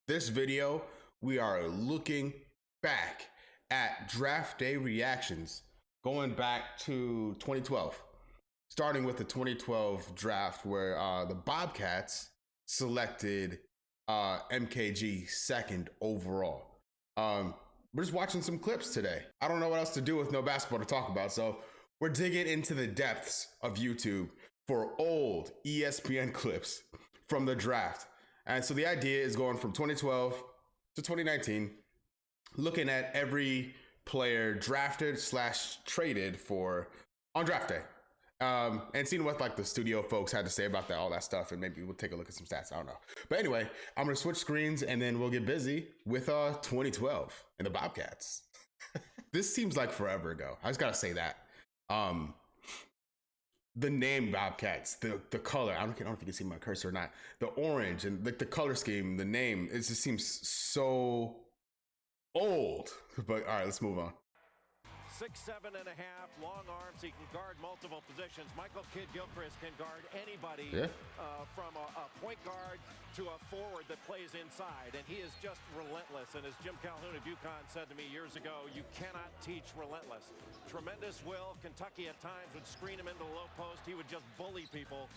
This video, we are looking back at draft day reactions going back to 2012, starting with the 2012 draft where the Bobcats selected MKG second overall. We're just watching some clips today. I don't know what else to do with no basketball to talk about, so we're digging into the depths of YouTube for old ESPN clips from the draft. And so the idea is going from 2012 to 2019, looking at every player drafted / traded for on draft day, and seeing what like the studio folks had to say about that, all that stuff, and maybe we'll take a look at some stats. I don't know. But anyway, I'm gonna switch screens and then we'll get busy with 2012 and the Bobcats. This seems like forever ago. I just gotta say that. The name Bobcats, the color, I don't know if you can see my cursor or not, the orange and the color scheme, the name, it just seems so old. But all right, let's move on. 6'7.5", long arms. He can guard multiple positions. Michael Kidd-Gilchrist can guard anybody, from a point guard to a forward that plays inside, and he is just relentless. And as Jim Calhoun of UConn said to me years ago, you cannot teach relentless. Tremendous will. Kentucky at times would screen him into the low post. He would just bully people.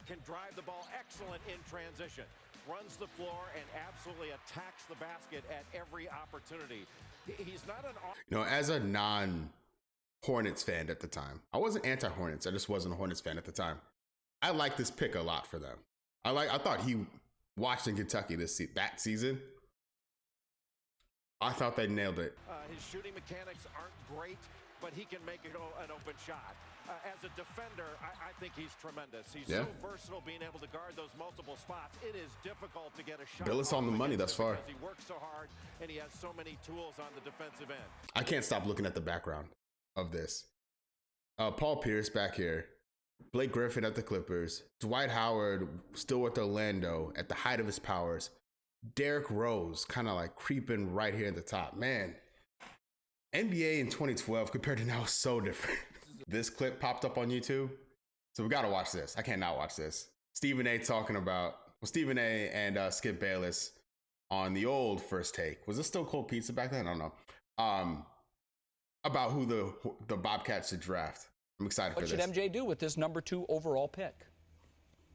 Can drive the ball. Excellent in transition. Runs the floor and absolutely attacks the basket at every opportunity. He's not an... As a non-Hornets fan at the time, I wasn't anti-Hornets. I just wasn't a Hornets fan at the time. I like this pick a lot for them. I thought he watched in Kentucky that season. I thought they nailed it. His shooting mechanics aren't great, but he can make it an open shot. As a defender, I think he's tremendous. He's so versatile, being able to guard those multiple spots. It is difficult to get a shot. Bill is on the money thus far. Because he works so hard, and he has so many tools on the defensive end. I can't stop looking at the background of this. Paul Pierce back here. Blake Griffin at the Clippers. Dwight Howard still with Orlando at the height of his powers. Derrick Rose kind of like creeping right here at the top. Man, NBA in 2012 compared to now is so different. This clip popped up on YouTube, so we got to watch this. I can't not watch this. Stephen A talking about, Stephen A and Skip Bayless on the old First Take. Was this still Cold Pizza back then? I don't know. About who the Bobcats should draft. I'm excited for this. What should MJ do with this number 2 overall pick?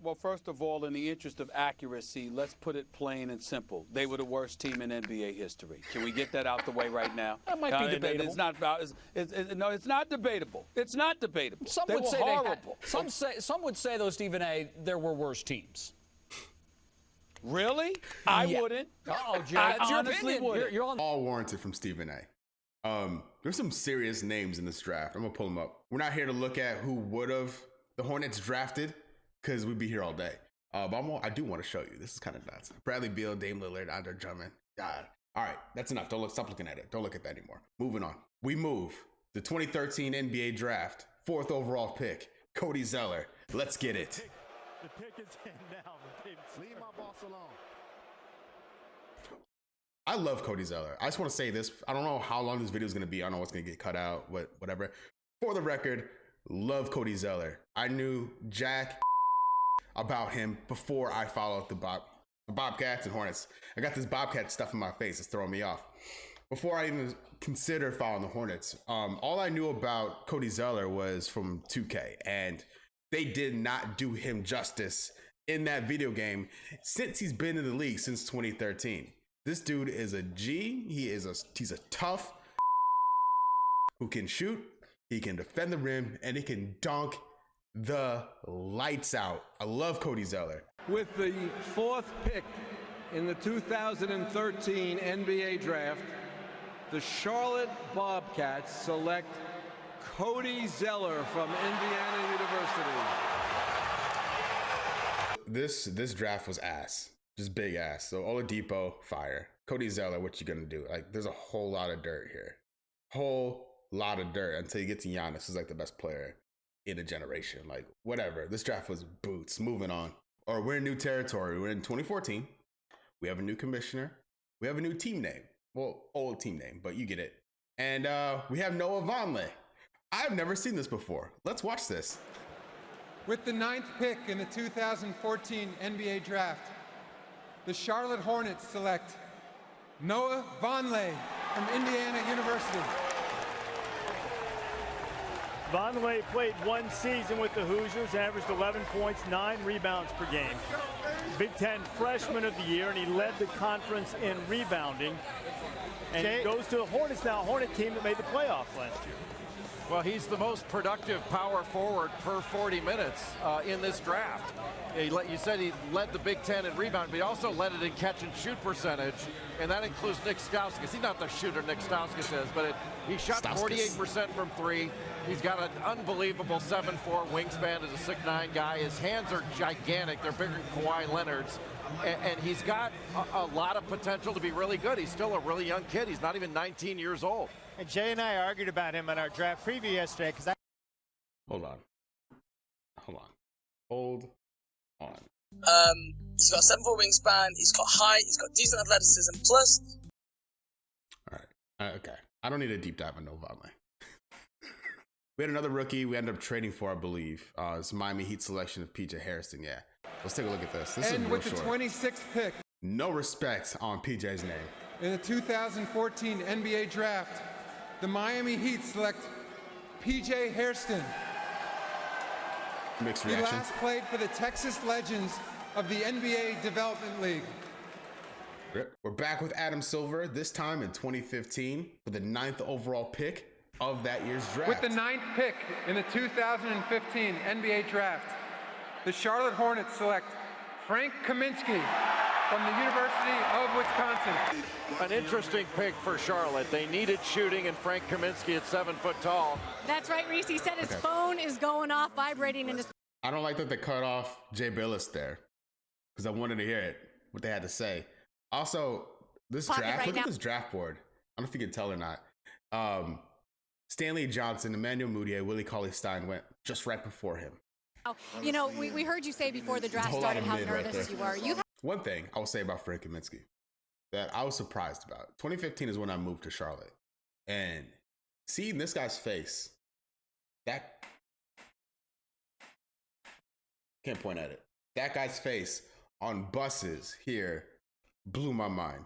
Well, first of all, in the interest of accuracy, let's put it plain and simple. They were the worst team in NBA history. Can we get that out the way right now? That might be debatable. It's not about. No, it's not debatable. It's not debatable. Some would say horrible. Some would say, though, Stephen A., there were worse teams. Really? I wouldn't. Oh, Jay, I honestly wouldn't. You're on. All warranted from Stephen A. There's some serious names in this draft. I'm gonna pull them up. We're not here to look at who would have the Hornets drafted, because we'd be here all day. But I do want to show you. This is kind of nuts. Bradley Beal, Dame Lillard, Andre Drummond. God. All right, that's enough. Stop looking at it. Don't look at that anymore. Moving on. We move. The 2013 NBA draft, 4th overall pick, Cody Zeller. Let's get it. The pick is in now. Leave my boss alone. I love Cody Zeller. I just want to say this. I don't know how long this video is going to be. I don't know what's going to get cut out, whatever. For the record, love Cody Zeller. I knew Jack about him before I followed the Bobcats and Hornets. I got this Bobcat stuff in my face. It's throwing me off. Before I even considered following the Hornets, all I knew about Cody Zeller was from 2K, and they did not do him justice in that video game since he's been in the league since 2013. This dude is a G. He's a tough who can shoot, he can defend the rim, and he can dunk the lights out. I love Cody Zeller. With the 4th pick in the 2013 NBA draft, the Charlotte Bobcats select Cody Zeller from Indiana University. This draft was ass. Just big ass. So Oladipo, fire. Cody Zeller, what you gonna do? Like, there's a whole lot of dirt here. Whole lot of dirt until you get to Giannis, who's like the best player in a generation. Like, whatever. This draft was boots. Moving on. Or we're in new territory. We're in 2014. We have a new commissioner. We have a new team name. Well, old team name, but you get it. And we have Noah Vonleh. I've never seen this before. Let's watch this. With the 9th pick in the 2014 NBA draft, the Charlotte Hornets select Noah Vonleh from Indiana University. Vonleh played one season with the Hoosiers, averaged 11 points, 9 rebounds per game. Big Ten Freshman of the Year, and he led the conference in rebounding. And he goes to the Hornets now, a Hornet team that made the playoffs last year. Well, he's the most productive power forward per 40 minutes in this draft. You said he led the Big Ten in rebound, but he also led it in catch and shoot percentage, and that includes Nick Stauskas. He's not the shooter Nick Stauskas is, but he shot 48% from three. He's got an unbelievable 7'4" wingspan as a 6'9" guy. His hands are gigantic. They're bigger than Kawhi Leonard's. And he's got a lot of potential to be really good. He's still a really young kid. He's not even 19 years old. And Jay and I argued about him in our draft preview yesterday because I... Hold on. He's got a 7'4" wingspan, he's got height, he's got decent athleticism, plus... All right. Okay. I don't need a deep dive on Noah Vonleh. We had another rookie we ended up trading for, I believe. It's Miami Heat selection of PJ Harrison. Yeah. Let's take a look at this. This And is with real the short. 26th pick No respect on PJ's name. in the 2014 NBA Draft, the Miami Heat select PJ Hairston. Mixed He reaction. last played for the Texas Legends of the NBA Development League. We're back with Adam Silver, this time in 2015, for the 9th overall pick of that year's draft. With the 9th pick in the 2015 NBA Draft, the Charlotte Hornets select Frank Kaminsky from the University of Wisconsin. An interesting pick for Charlotte. They needed shooting, and Frank Kaminsky at 7 foot tall. That's right, Reese. He said his phone is going off, vibrating in his... I don't like that they cut off Jay Billis there, because I wanted to hear it, what they had to say. Also, this Pocket draft, right look now. at this draft board. I don't know if you can tell or not. Stanley Johnson, Emmanuel Mudiay, Willie Cauley-Stein went just right before him. You know, we heard you say before the draft Whole lot started of how mid right nervous there. you were. You've One thing I will say about Frank Kaminsky that I was surprised about. 2015 is when I moved to Charlotte. And seeing this guy's face, that... Can't point at it. That guy's face on buses here blew my mind.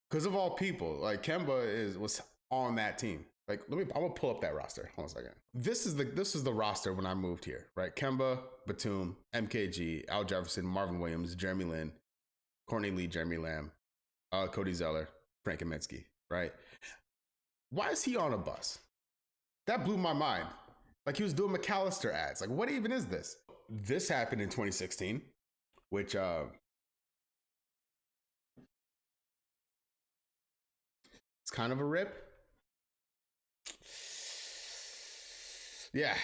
Because of all people, like Kemba was on that team. Like, I'm gonna pull up that roster. Hold on a second. This is the roster when I moved here, right? Kemba, Batum, MKG, Al Jefferson, Marvin Williams, Jeremy Lin, Courtney Lee, Jeremy Lamb, Cody Zeller, Frank Kaminsky, right? Why is he on a bus? That blew my mind. Like he was doing McAllister ads. Like, what even is this? This happened in 2016, which it's kind of a rip. Yeah,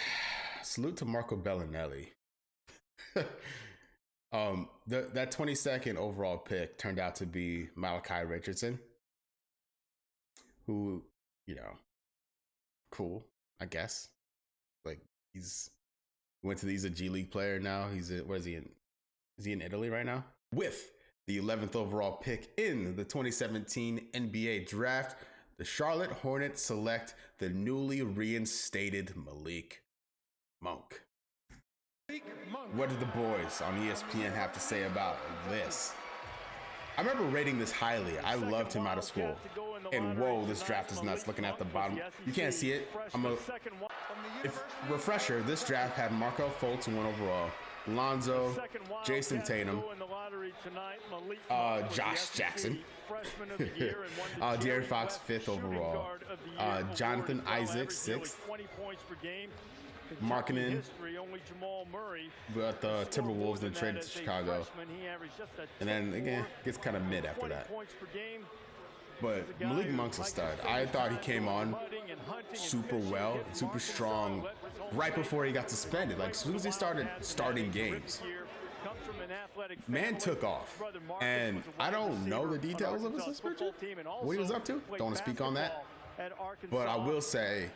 salute to Marco Bellinelli. That 22nd overall pick turned out to be Malachi Richardson, who, you know, cool, I guess. Like he's a G League player now. Where is he in? Is he in Italy right now? With the 11th overall pick in the 2017 NBA Draft, the Charlotte Hornets select the newly reinstated Malik Monk. What did the boys on ESPN have to say about this? I remember rating this highly. I loved him out of school. And whoa, this draft is nuts. Looking at the bottom, you can't see it. Refresher, this draft had Markelle Fultz 1 overall, Lonzo, Jason Tatum, Josh Jackson, De'Aaron Fox 5th overall, Jonathan Isaac 6th, Markkanen, but the Timberwolves then traded to Chicago, and then again gets kind of mid after that. But Malik Monk's a stud. I thought he came on super well, super strong, right before he got suspended. Like as soon as he started starting games, man took off. And I don't know the details of his suspension, what he was up to. Don't want to speak on that. But I will say,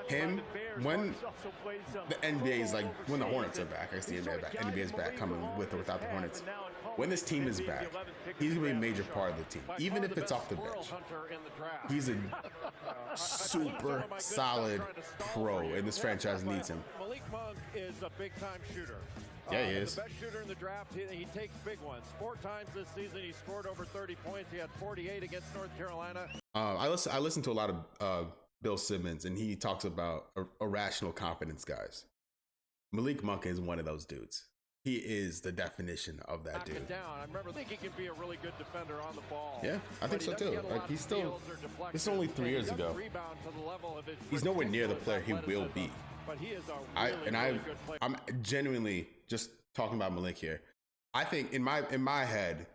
him, when the NBA is like, when the Hornets are back, I guess the NBA is back, coming with or without the Hornets. When this team is back, he's going to be a major part of the team, even if it's off the bench. He's a super solid pro, and this franchise needs him. Malik Monk is a big-time shooter. Yeah, he is. The best shooter in the draft. He takes big ones. 4 times this season, he scored over 30 points. He had 48 against North Carolina. I listen to a lot of Bill Simmons, and he talks about irrational confidence guys. Malik Monk is one of those dudes. He is the definition of that dude. Down. I remember thinking he can be a really good defender on the ball. Yeah, I think so too. Like he's still. This is only 3 years ago. He's nowhere near the player he will be. But he is a really good player. I'm genuinely just talking about Malik here. I think in my head,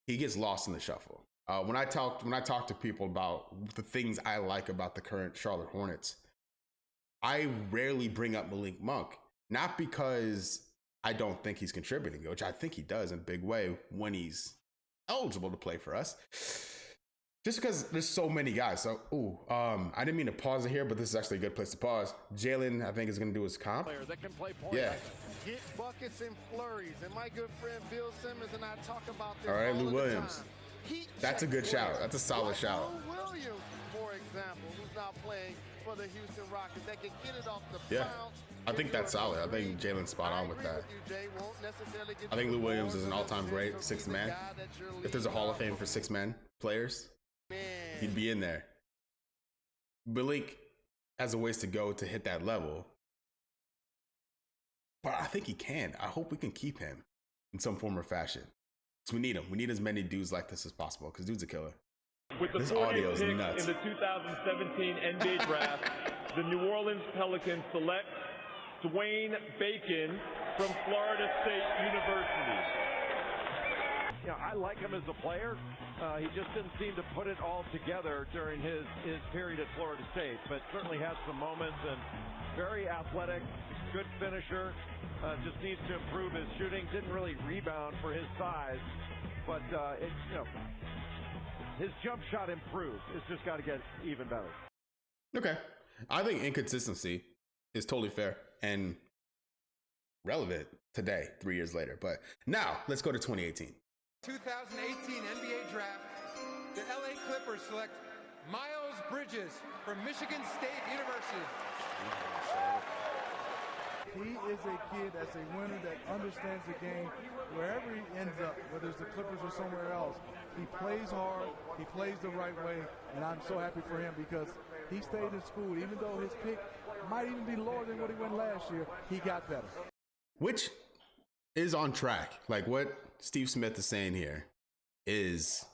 he gets lost in the shuffle. When I talk to people about the things I like about the current Charlotte Hornets, I rarely bring up Malik Monk, not because I don't think he's contributing, which I think he does in a big way when he's eligible to play for us. Just because there's so many guys. So, I didn't mean to pause it here, but this is actually a good place to pause. Jalen, I think, is going to do his comp. Player that can play point. Yeah. Get buckets and flurries. And my good friend Bill Simmons and I talk about this all right, all Lou the Williams. time. That's a good shout. That's a solid shout. Lou Williams, for example, who's now playing for the Houston Rockets, that can get it off the bounce. I think that's solid. I think Jalen's spot on with that. I think Lou Williams is an all-time great sixth man. If there's a Hall of Fame for six-man players, he'd be in there. Malik has a ways to go to hit that level, but I think he can. I hope we can keep him in some form or fashion. Because we need him. We need as many dudes like this as possible because dude's a killer. With the This 40th audio is pick nuts. in the 2017 NBA Draft, the New Orleans Pelicans select Dwayne Bacon from Florida State University. Yeah, I like him as a player. He just didn't seem to put it all together during his period at Florida State, but certainly has some moments and very athletic, good finisher. Just needs to improve his shooting. Didn't really rebound for his size, but his jump shot improved. It's just got to get even better. Okay. I think inconsistency is totally fair and relevant today, 3 years later. But now let's go to 2018. 2018 NBA Draft, the LA Clippers select Miles Bridges from Michigan State University. He is a kid that's a winner that understands the game wherever he ends up, whether it's the Clippers or somewhere else. He plays hard, he plays the right way, and I'm so happy for him because he stayed in school. Even though his pick might even be lower than what he went last year, he got better. Which is on track. Like what Steve Smith is saying here is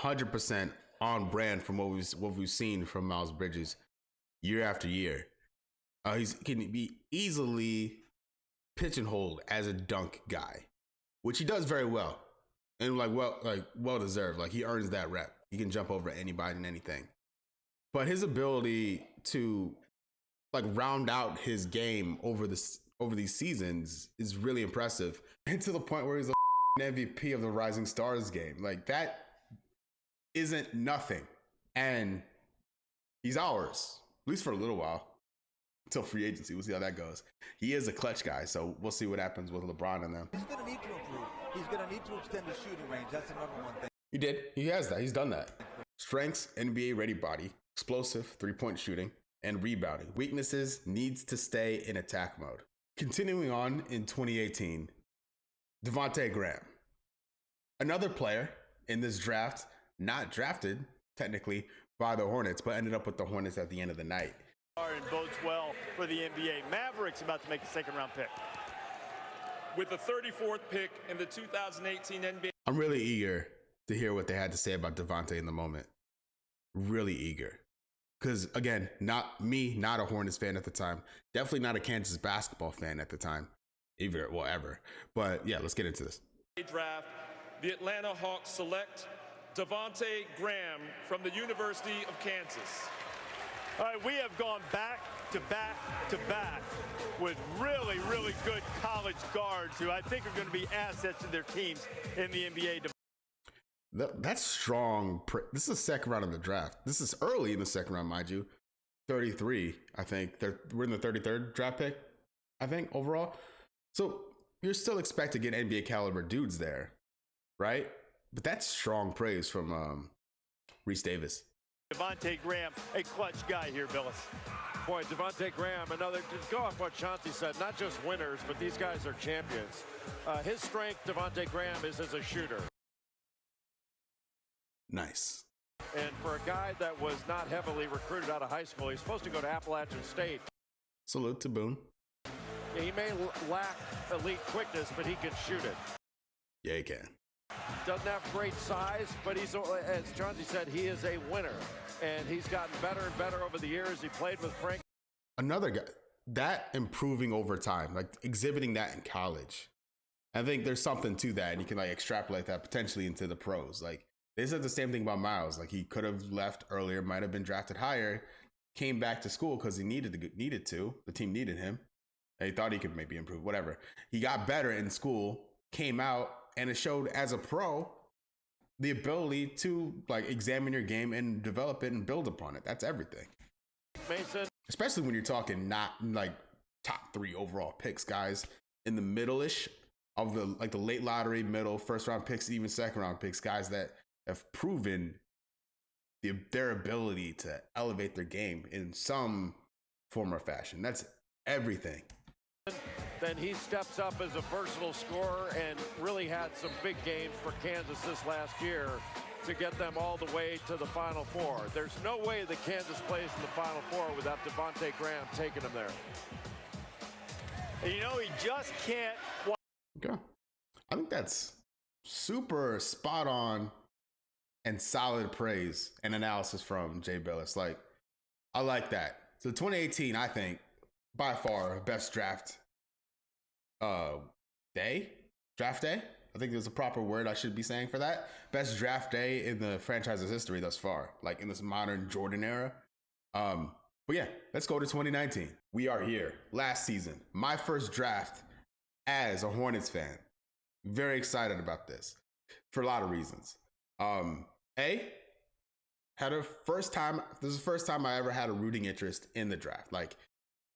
100% on brand from what we've seen from Miles Bridges year after year. He can be easily pigeonholed as a dunk guy, which he does very well, and well deserved. Like he earns that rep. He can jump over anybody and anything. But his ability to like round out his game over these seasons is really impressive, and to the point where he's a MVP of the Rising Stars game. Like that isn't nothing, and he's ours at least for a little while. Until free agency. We'll see how that goes. He is a clutch guy, so we'll see what happens with LeBron and them. He's going to need to improve. He's going to need to extend his shooting range. That's the number one thing. He did. He has that. He's done that. Strengths, NBA ready body, explosive, three-point shooting, and rebounding. Weaknesses, needs to stay in attack mode. Continuing on in 2018, Devontae Graham. Another player in this draft, not drafted technically by the Hornets, but ended up with the Hornets at the end of the night. And bodes well for the NBA. Mavericks about to make a second-round pick. With the 34th pick in the 2018 NBA. I'm really eager to hear what they had to say about Devontae in the moment. Really eager. Because, again, not a Hornets fan at the time. Definitely not a Kansas basketball fan at the time. Ever. But, yeah, let's get into this. Draft, the Atlanta Hawks select Devontae Graham from the University of Kansas. All right, we have gone back to back with really, really good college guards who I think are going to be assets to their teams in the NBA. That's strong. This is the second round of the draft. This is early in the second round, mind you. 33, I think. We're in the 33rd draft pick, I think, overall. So you're still expecting to get NBA caliber dudes there, right? But that's strong praise from Reese Davis. Devontae Graham, a clutch guy here, Billis. Boy, Devontae Graham, go off what Chauncey said, not just winners, but these guys are champions. His strength, Devontae Graham, is as a shooter. Nice. And for a guy that was not heavily recruited out of high school, he's supposed to go to Appalachian State. Salute to Boone. He may lack elite quickness, but he can shoot it. Yeah, he can. Doesn't have great size, but he's, as Chauncey said, he is a winner. And he's gotten better and better over the years. He played with Frank. Another guy, that improving over time, like exhibiting that in college. I think there's something to that, and you can like extrapolate that potentially into the pros. Like they said the same thing about Miles. Like he could have left earlier, might have been drafted higher, came back to school because he needed to. The team needed him. They thought he could maybe improve, whatever. He got better in school, came out, and it showed as a pro the ability to like examine your game and develop it and build upon it. That's everything. Mason. Especially when you're talking not like top 3 overall picks, guys in the middle-ish of the late lottery, middle, first round picks, even second round picks, guys that have proven their ability to elevate their game in some form or fashion. That's everything. Then he steps up as a versatile scorer and really had some big games for Kansas this last year to get them all the way to the Final Four. There's no way that Kansas plays in the Final Four without Devontae Graham taking them there. You know, he just can't. Okay. I think that's super spot on and solid praise and analysis from Jay Billis. Like, I like that. So 2018, I think, by far, best draft draft day. I think there's a proper word I should be saying for that. Best draft day in the franchise's history thus far, like in this modern Jordan era. But yeah, let's go to 2019. We are here. Last season, my first draft as a Hornets fan. Very excited about this for a lot of reasons. This is the first time I ever had a rooting interest in the draft. Like,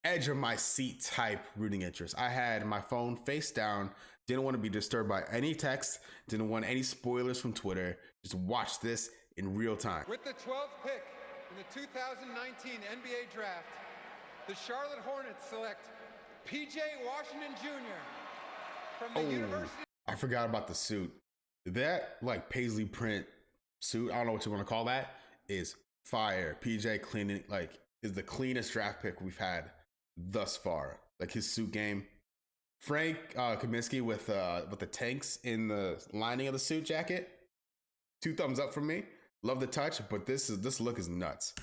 edge of my seat type rooting interest. I had my phone face down, didn't want to be disturbed by any text, didn't want any spoilers from Twitter, just watch this in real time. With the 12th pick in the 2019 NBA draft, the Charlotte Hornets select P.J. Washington Jr. from the University. I forgot about the suit. That like paisley print suit, I don't know what you want to call that, is fire. PJ cleaning, like, is the cleanest draft pick we've had thus far. Like his suit game. Frank Kaminsky with the tanks in the lining of the suit jacket. 2 thumbs up from me. Love the touch, but this look is nuts.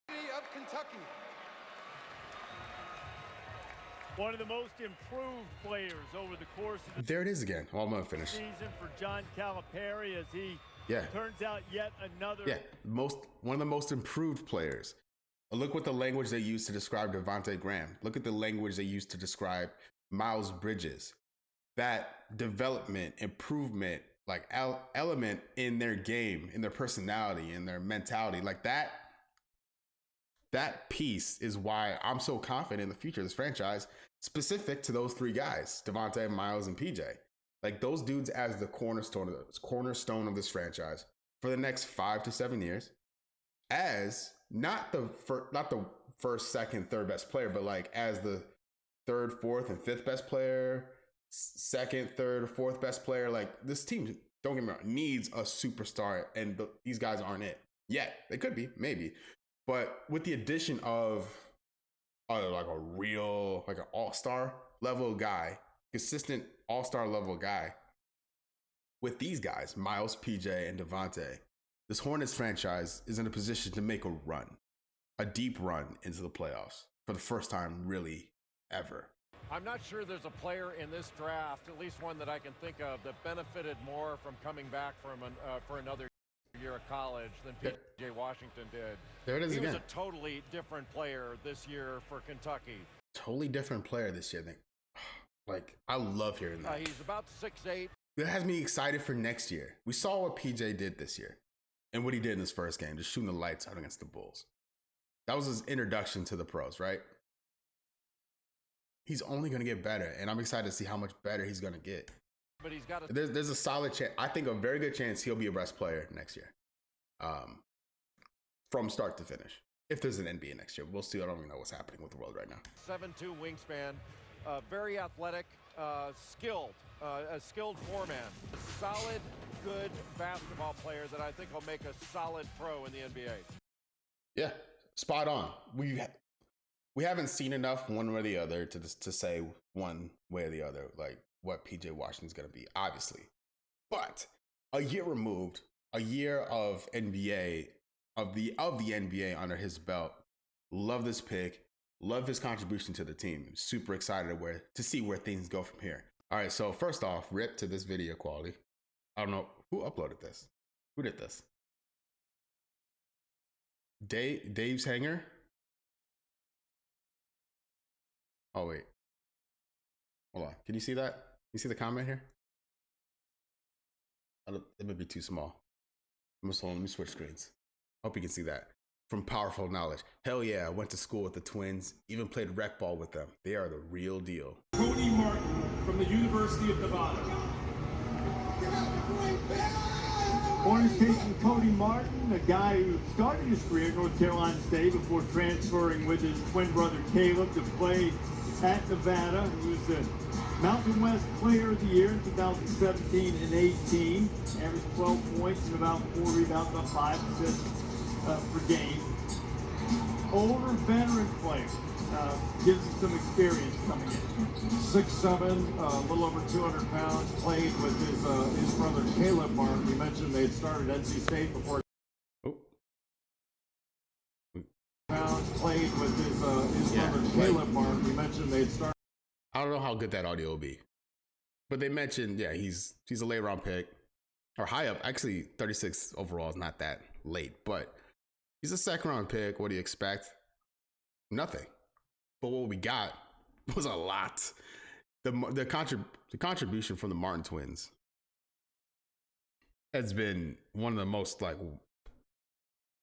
Of Kentucky. One of the most improved players over the course of the there it is again. Well, I'm gonna finish. Season for John Calipari as he turns out yet another. Yeah, one of the most improved players. Look what the language they use to describe Devontae Graham. Look at the language they use to describe Miles Bridges. That development, improvement, like element in their game, in their personality, in their mentality, like that piece is why I'm so confident in the future of this franchise, specific to those 3 guys, Devontae, Miles, and PJ. Like those dudes as the cornerstone of this franchise for the next 5 to 7 years, as not the first, second, third best player, but like as the 3rd, 4th, and 5th best player, 2nd, 3rd, 4th best player. Like this team, don't get me wrong, needs a superstar, and these guys aren't it yet. They could be, maybe, but with the addition of like a real, like an all-star level guy, consistent all-star level guy, with these guys, Miles, PJ, and Devontae, this Hornets franchise is in a position to make a deep run into the playoffs for the first time really ever. I'm not sure there's a player in this draft, at least one that I can think of, that benefited more from coming back from for another year of college than P.J. Washington did. There it is again. He was a totally different player this year for Kentucky. Totally different player this year. Like, I love hearing that. He's about 6'8". That has me excited for next year. We saw what PJ did this year and what he did in his first game, just shooting the lights out against the Bulls. That was his introduction to the pros, right? He's only going to get better, and I'm excited to see how much better he's going to get. But he's got there's a solid chance. I think a very good chance he'll be a best player next year, from start to finish. if there's an NBA next year. We'll see. I don't even know what's happening with the world right now. 7'2" wingspan, very athletic, skilled, a skilled foreman. Solid, good basketball player that I think will make a solid pro in the NBA. Yeah, spot on. We haven't seen enough one way or the other to say one way or the other, like what PJ Washington's going to be, obviously. But a year removed, a year of NBA, of the NBA under his belt. Love this pick. Love his contribution to the team. Super excited to see where things go from here. All right, so first off, rip to this video quality. I don't know who uploaded this. Who did this? Dave's Hanger. Oh wait, hold on. Can you see that? You see the comment here? It might be too small. Let me switch screens. Hope you can see that. From Powerful Knowledge. Hell yeah, I went to school with the twins. Even played rec ball with them. They are the real deal. Cody Martin from the University of Nevada. Hornets taking Cody Martin, a guy who started his career at North Carolina State before transferring with his twin brother Caleb to play at Nevada. He was the Mountain West Player of the Year in 2017 and 18. Averaged 12 points and about 4 rebounds, about 5 assists per game. Older veteran player. Gives him some experience coming in. 6'7", a little over 200 pounds, played with his brother Caleb Martin. You mentioned they had started NC State before. Pounds, played with his brother Caleb Martin. You mentioned they had started. I don't know how good that audio will be, but they mentioned, yeah, he's a late round pick or high up. Actually, 36 overall is not that late, but he's a second round pick. What do you expect? Nothing. But what we got was a lot. The contribution from the Martin twins has been one of the most, like,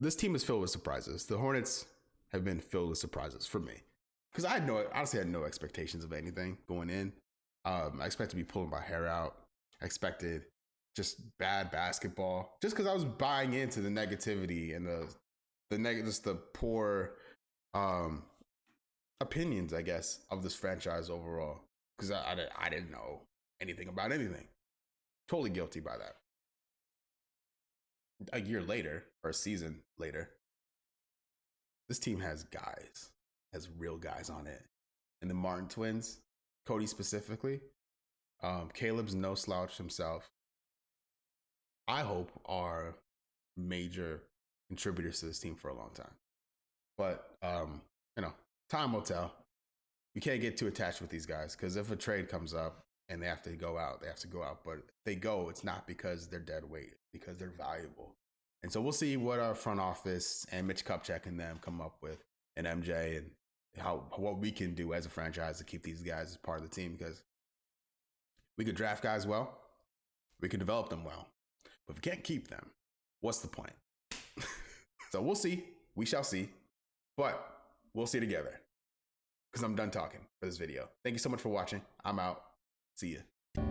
this team is filled with surprises. The Hornets have been filled with surprises for me. Because I honestly had no expectations of anything going in. I expected to be pulling my hair out. I expected just bad basketball. Just because I was buying into the negativity and the poor opinions, I guess, of this franchise overall. Because I didn't know anything about anything. Totally guilty by that. A year later, or a season later, this team has guys. Has real guys on it. And the Martin twins, Cody specifically, Caleb's no slouch himself, I hope are major contributors to this team for a long time. But, time will tell. You can't get too attached with these guys because if a trade comes up and they have to go out, they have to go out. But if they go, it's not because they're dead weight, because they're valuable. And so we'll see what our front office and Mitch Kupchak and them come up with, and MJ, and what we can do as a franchise to keep these guys as part of the team, because we could draft guys well, we can develop them well, but if we can't keep them, what's the point? So we'll see. We shall see. But we'll see together, because I'm done talking for this video. Thank you so much for watching. I'm out. See ya.